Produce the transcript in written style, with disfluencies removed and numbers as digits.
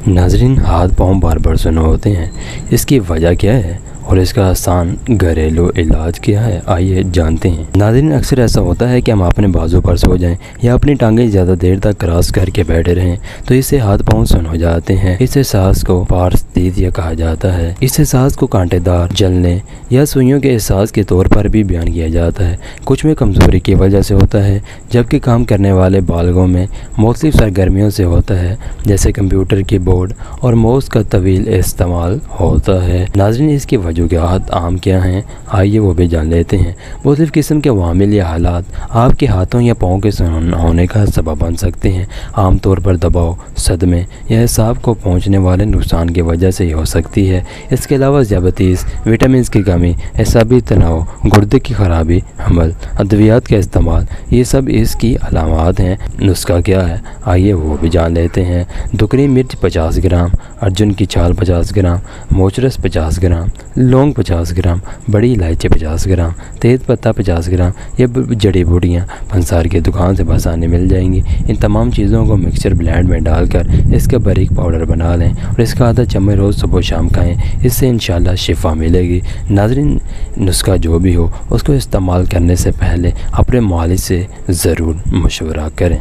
नाज़रीन, हाथ पाँव बार बार सुन्न होते हैं, इसकी वजह क्या है और इसका आसान घरेलू इलाज क्या है, आइए जानते हैं। नाज़रीन, अक्सर ऐसा होता है कि हम अपने बाजू पर सो जाएं या अपनी टांगें ज़्यादा देर तक क्रॉस करके बैठे रहें तो इससे हाथ पाँव सुन्न हो जाते हैं। इस एहसास को पारस्थीसिया कहा जाता है। इस एहसास को कांटेदार, जलने या सुइयों के एहसास के तौर पर भी बयान किया जाता है। कुछ में कमज़ोरी की वजह से होता है, जबकि काम करने वाले बालगों में मुख्तलिफ सरगर्मियों से होता है, जैसे कंप्यूटर कीबोर्ड और माउस का तवील इस्तेमाल होता है। नाज़रीन, इसकी वजूहात आम क्या हैं, आइए वो भी जान लेते हैं। मुख्तलिफ किस्म के वामिल या हालात आपके हाथों या पाँव के सुन्न होने का सबब बन सकते हैं। आमतौर पर दबाव, सदमे या एसाब को पहुंचने वाले नुकसान की वजह से ही हो सकती है। इसके अलावा ज़्यादतीस, विटामिन की कमी, एसाबी तनाव, गुर्दे की खराबी, हमल, अद्वियात का इस्तेमाल, ये सब इसकी अलामात हैं। नुस्खा क्या है, आइए वो भी जान लेते हैं। दुकनी मिर्च 50 ग्राम, अर्जुन की छाल 50 ग्राम, मोचरस 50 ग्राम, लौंग 50 ग्राम, बड़ी इलायची 50 ग्राम, तेज़ पत्ता 50 ग्राम। ये जड़ी बूटियाँ पंसार की दुकान से आसानी मिल जाएंगी। इन तमाम चीज़ों को मिक्सचर ब्लेंड में डालकर इसका बारीक पाउडर बना लें और इसका आधा चम्मच रोज़ सुबह शाम खाएँ। इससे इंशाल्लाह शिफा मिलेगी। नाज़रीन, नुस्खा जो भी हो उसको इस्तेमाल करने से पहले अपने मालिज से ज़रूर मशवरा करें।